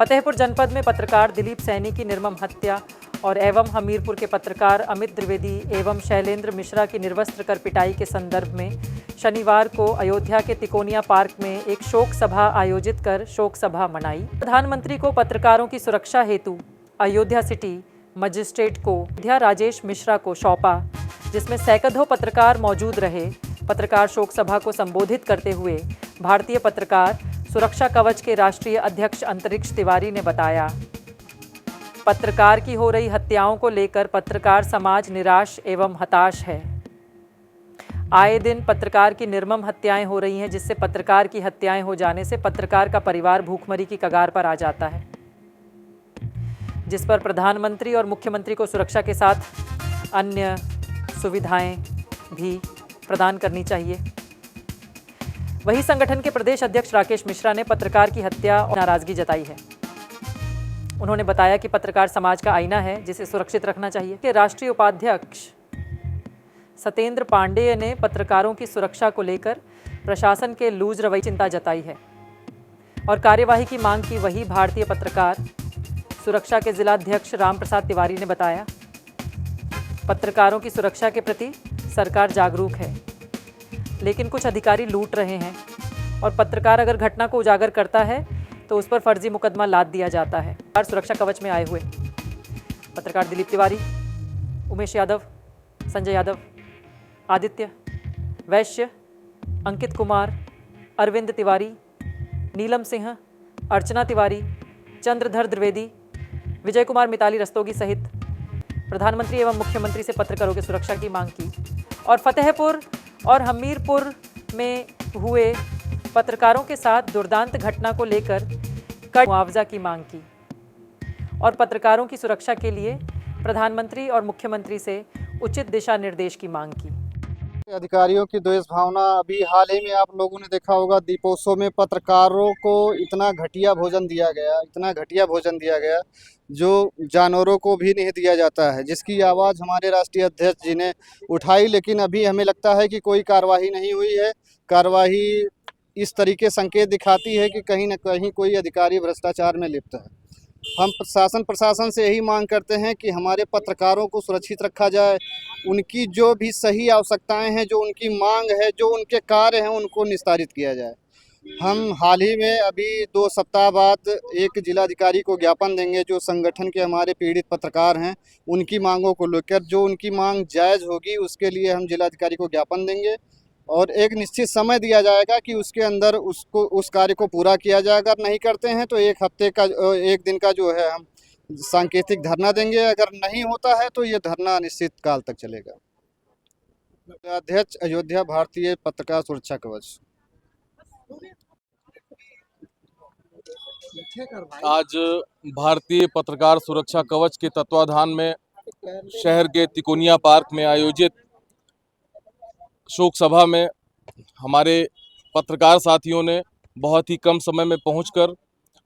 फतेहपुर जनपद में पत्रकार दिलीप सैनी की निर्मम हत्या और एवं हमीरपुर के पत्रकार अमित द्विवेदी एवं शैलेंद्र मिश्रा की निर्वस्त्र कर पिटाई के संदर्भ में शनिवार को अयोध्या के तिकोनिया पार्क में एक शोक सभा आयोजित कर शोक सभा मनाई। प्रधानमंत्री को पत्रकारों की सुरक्षा हेतु अयोध्या सिटी मजिस्ट्रेट को अयोध्या राजेश मिश्रा को सौंपा, जिसमें सैकड़ों पत्रकार मौजूद रहे। पत्रकार शोक सभा को संबोधित करते हुए भारतीय पत्रकार सुरक्षा कवच के राष्ट्रीय अध्यक्ष अंतरिक्ष तिवारी ने बताया, पत्रकार की हो रही हत्याओं को लेकर पत्रकार समाज निराश एवं हताश है। आए दिन पत्रकार की निर्मम हत्याएं हो रही हैं, जिससे पत्रकार की हत्याएं हो जाने से पत्रकार का परिवार भूखमरी की कगार पर आ जाता है, जिस पर प्रधानमंत्री और मुख्यमंत्री को सुरक्षा के साथ अन्य सुविधाएं भी प्रदान करनी चाहिए। वहीं संगठन के प्रदेश अध्यक्ष राकेश मिश्रा ने पत्रकार की हत्या और नाराजगी जताई है। उन्होंने बताया कि पत्रकार समाज का आईना है, जिसे सुरक्षित रखना चाहिए। के राष्ट्रीय उपाध्यक्ष सत्येंद्र पांडेय ने पत्रकारों की सुरक्षा को लेकर प्रशासन के लूज रवैये चिंता जताई है और कार्यवाही की मांग की। वही भारतीय पत्रकार सुरक्षा के जिलाध्यक्ष रामप्रसाद तिवारी ने बताया, पत्रकारों की सुरक्षा के प्रति सरकार जागरूक है, लेकिन कुछ अधिकारी लूट रहे हैं और पत्रकार अगर घटना को उजागर करता है तो उस पर फर्जी मुकदमा लाद दिया जाता है। सुरक्षा कवच में आए हुए पत्रकार दिलीप तिवारी, उमेश यादव, संजय यादव, आदित्य वैश्य, अंकित कुमार, अरविंद तिवारी, नीलम सिंह, अर्चना तिवारी, चंद्रधर द्विवेदी, विजय कुमार मिताली रस्तोगी सहित प्रधानमंत्री एवं मुख्यमंत्री से पत्रकारों की सुरक्षा की मांग की और फतेहपुर और हमीरपुर में हुए पत्रकारों के साथ दुर्दांत घटना को लेकर कड़े मुआवजा की मांग की और पत्रकारों की सुरक्षा के लिए प्रधानमंत्री और मुख्यमंत्री से उचित दिशा निर्देश की मांग की। अधिकारियों की द्वेष भावना, अभी हाल ही में आप लोगों ने देखा होगा, दीपोत्सव में पत्रकारों को इतना घटिया भोजन दिया गया जो जानवरों को भी नहीं दिया जाता है, जिसकी आवाज़ हमारे राष्ट्रीय अध्यक्ष जी ने उठाई, लेकिन अभी हमें लगता है कि कोई कार्रवाई नहीं हुई है। कार्रवाई इस तरीके संकेत दिखाती है कि कहीं न कहीं कोई अधिकारी भ्रष्टाचार में लिप्त है। हम प्रशासन से यही मांग करते हैं कि हमारे पत्रकारों को सुरक्षित रखा जाए, उनकी जो भी सही आवश्यकताएं हैं, जो उनकी मांग है, जो उनके कार्य हैं, उनको निस्तारित किया जाए। हम हाल ही में अभी 2 सप्ताह बाद एक जिलाधिकारी को ज्ञापन देंगे, जो संगठन के हमारे पीड़ित पत्रकार हैं, उनकी मांगों को लेकर जो उनकी मांग जायज़ होगी उसके लिए हम जिलाधिकारी को ज्ञापन देंगे और एक निश्चित समय दिया जाएगा कि उसके अंदर उस कार्य को पूरा किया जाएगा। अगर नहीं करते हैं तो एक दिन का जो है हम सांकेतिक धरना देंगे। अगर नहीं होता है तो ये धरना अनिश्चित काल तक चलेगा। अध्यक्ष अयोध्या भारतीय पत्रकार सुरक्षा कवच। आज भारतीय पत्रकार सुरक्षा कवच के तत्वाधान में शहर के तिकोनिया पार्क में आयोजित शोक सभा में हमारे पत्रकार साथियों ने बहुत ही कम समय में पहुंचकर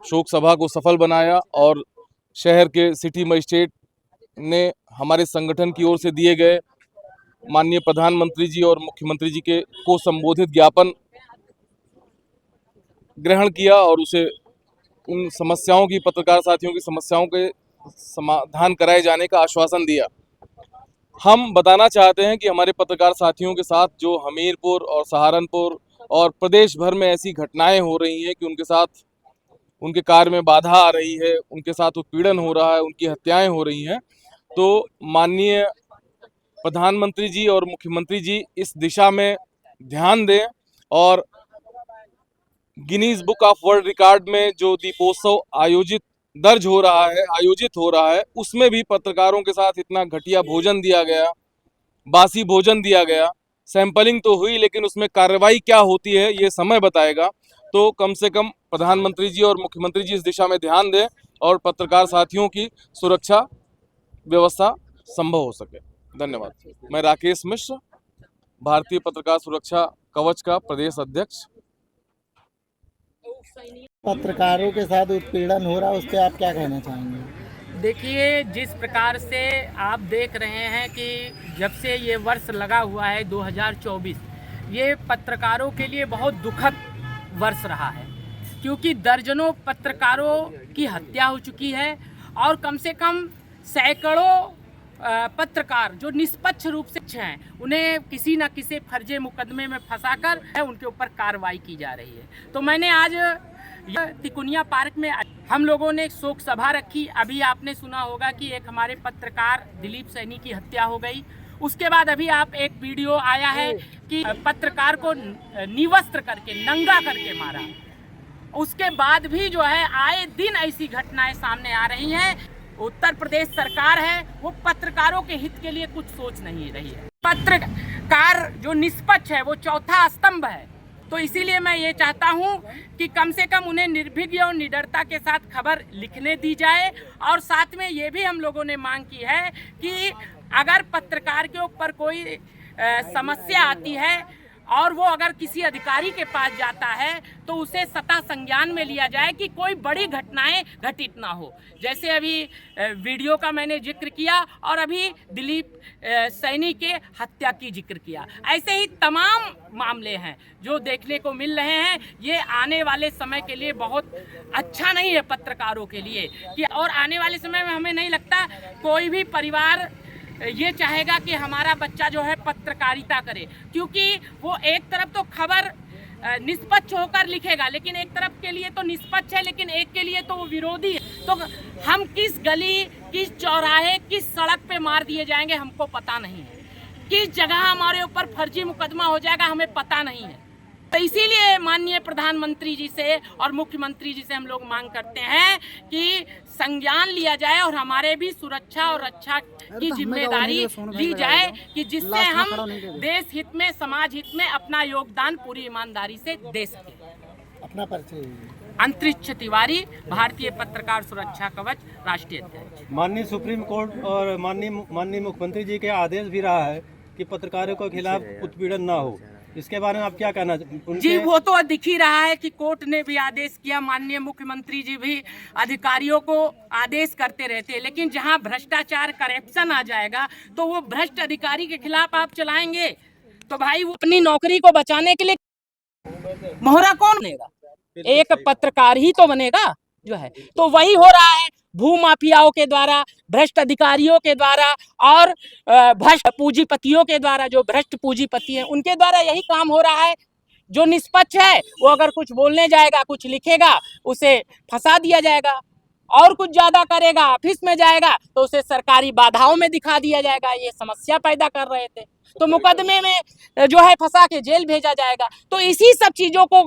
शोक सभा को सफल बनाया और शहर के सिटी मजिस्ट्रेट ने हमारे संगठन की ओर से दिए गए माननीय प्रधानमंत्री जी और मुख्यमंत्री जी को संबोधित ज्ञापन ग्रहण किया और उसे उन समस्याओं की, पत्रकार साथियों की समस्याओं के समाधान कराए जाने का आश्वासन दिया। हम बताना चाहते हैं कि हमारे पत्रकार साथियों के साथ जो हमीरपुर और सहारनपुर और प्रदेश भर में ऐसी घटनाएं हो रही हैं कि उनके साथ उनके कार्य में बाधा आ रही है, उनके साथ उत्पीड़न हो रहा है, उनकी हत्याएं हो रही हैं, तो माननीय प्रधानमंत्री जी और मुख्यमंत्री जी इस दिशा में ध्यान दें और Guinness book of world record में जो दीपोत्सव आयोजित हो रहा है उसमें भी पत्रकारों के साथ इतना घटिया भोजन दिया गया, बासी भोजन दिया गया। सैंपलिंग तो हुई, लेकिन उसमें कार्रवाई क्या होती है ये समय बताएगा। तो कम से कम प्रधानमंत्री जी और मुख्यमंत्री जी इस दिशा में ध्यान दें और पत्रकार साथियों की सुरक्षा व्यवस्था संभव हो सके। धन्यवाद। मैं राकेश मिश्र, भारतीय पत्रकार सुरक्षा कवच का प्रदेश अध्यक्ष। पत्रकारों के साथ उत्पीड़न हो रहा है, उस पर आप क्या कहना चाहेंगे? देखिए, जिस प्रकार से आप देख रहे हैं कि जब से ये वर्ष लगा हुआ है 2024, ये पत्रकारों के लिए बहुत दुखद वर्ष रहा है, क्योंकि दर्जनों पत्रकारों की हत्या हो चुकी है और कम से कम सैकड़ों पत्रकार जो निष्पक्ष रूप से हैं उन्हें किसी न किसी फर्जी मुकदमे में फंसाकर उनके ऊपर कार्रवाई की जा रही है। तो मैंने आज तिकोनिया पार्क में हम लोगों ने एक शोक सभा रखी। अभी आपने सुना होगा कि एक हमारे पत्रकार दिलीप सैनी की हत्या हो गई। उसके बाद अभी आप एक वीडियो आया है कि पत्रकार को निवस्त्र करके नंगा करके मारा। उसके बाद भी जो है आए दिन ऐसी घटनाएं सामने आ रही हैं। उत्तर प्रदेश सरकार है वो पत्रकारों के हित के लिए कुछ सोच नहीं रही है। पत्रकार जो निष्पक्ष है वो चौथा स्तंभ है। तो इसीलिए मैं ये चाहता हूँ कि कम से कम उन्हें निर्भीक और निडरता के साथ खबर लिखने दी जाए। और साथ में ये भी हम लोगों ने मांग की है कि अगर पत्रकार के ऊपर कोई समस्या आती है और वो अगर किसी अधिकारी के पास जाता है तो उसे सतह संज्ञान में लिया जाए कि कोई बड़ी घटनाएं घटित ना हो। जैसे अभी वीडियो का मैंने जिक्र किया और अभी दिलीप सैनी के हत्या की जिक्र किया। ऐसे ही तमाम मामले हैं जो देखने को मिल रहे हैं। ये आने वाले समय के लिए बहुत अच्छा नहीं है पत्रकारों के लिए कि और आने वाले समय में हमें नहीं लगता कोई भी परिवार ये चाहेगा कि हमारा बच्चा जो है पत्रकारिता करे, क्योंकि वो एक तरफ तो खबर निष्पक्ष होकर लिखेगा लेकिन एक तरफ के लिए तो निष्पक्ष है लेकिन एक के लिए तो वो विरोधी है। तो हम किस गली, किस चौराहे, किस सड़क पे मार दिए जाएंगे हमको पता नहीं है। किस जगह हमारे ऊपर फर्जी मुकदमा हो जाएगा हमें पता नहीं है। तो इसीलिए माननीय प्रधानमंत्री जी से और मुख्यमंत्री जी से हम लोग मांग करते हैं कि संज्ञान लिया जाए और हमारे भी सुरक्षा और रक्षा की जिम्मेदारी ली जाए कि जिससे हम देश हित में, समाज हित में अपना योगदान पूरी ईमानदारी से दे सकें। अपना परिचय। अंतरिक्ष तिवारी, भारतीय पत्रकार सुरक्षा कवच, राष्ट्रीय अध्यक्ष। माननीय सुप्रीम कोर्ट और माननीय मुख्यमंत्री जी के आदेश भी रहा है कि पत्रकारों के खिलाफ उत्पीड़न ना हो। इसके बारे में आप क्या कहना चाहते? जी वो तो दिख ही रहा है कि कोर्ट ने भी आदेश किया, माननीय मुख्यमंत्री जी भी अधिकारियों को आदेश करते रहते हैं, लेकिन जहां भ्रष्टाचार, करप्शन आ जाएगा तो वो भ्रष्ट अधिकारी के खिलाफ आप चलाएंगे तो भाई वो अपनी नौकरी को बचाने के लिए मोहरा कौन बनेगा? एक पत्रकार ही तो बनेगा जो है। तो वही हो रहा है भूमाफियाओं के द्वारा, भ्रष्ट अधिकारियों के द्वारा और भ्रष्ट पूंजीपतियों के द्वारा। जो भ्रष्ट पूंजीपति हैं उनके द्वारा यही काम हो रहा है। जो निष्पक्ष है वो अगर कुछ बोलने जाएगा, कुछ लिखेगा, उसे फंसा दिया जाएगा। और कुछ ज्यादा करेगा, ऑफिस में जाएगा तो उसे सरकारी बाधाओं में दिखा दिया जाएगा। ये समस्या पैदा कर रहे थे तो मुकदमे में जो है फंसा के जेल भेजा जाएगा। तो इसी सब चीजों को,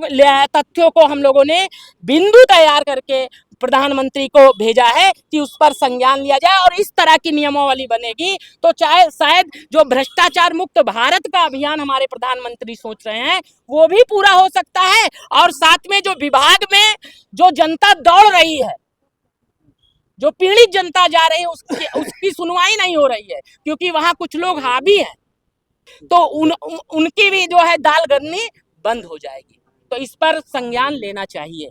तथ्यों को हम लोगों ने बिंदु तैयार करके प्रधानमंत्री को भेजा है कि उस पर संज्ञान लिया जाए और इस तरह की नियमावली बनेगी तो चाहे शायद जो भ्रष्टाचार मुक्त भारत का अभियान हमारे प्रधानमंत्री सोच रहे हैं वो भी पूरा हो सकता है। और साथ में जो विभाग में जो जनता दौड़ रही है, जो पीड़ित जनता जा रही है, उसकी सुनवाई नहीं हो रही है क्योंकि वहां कुछ लोग हावी हैं, तो उनकी भी जो है दाल गन्नी बंद हो जाएगी। तो इस पर संज्ञान लेना चाहिए।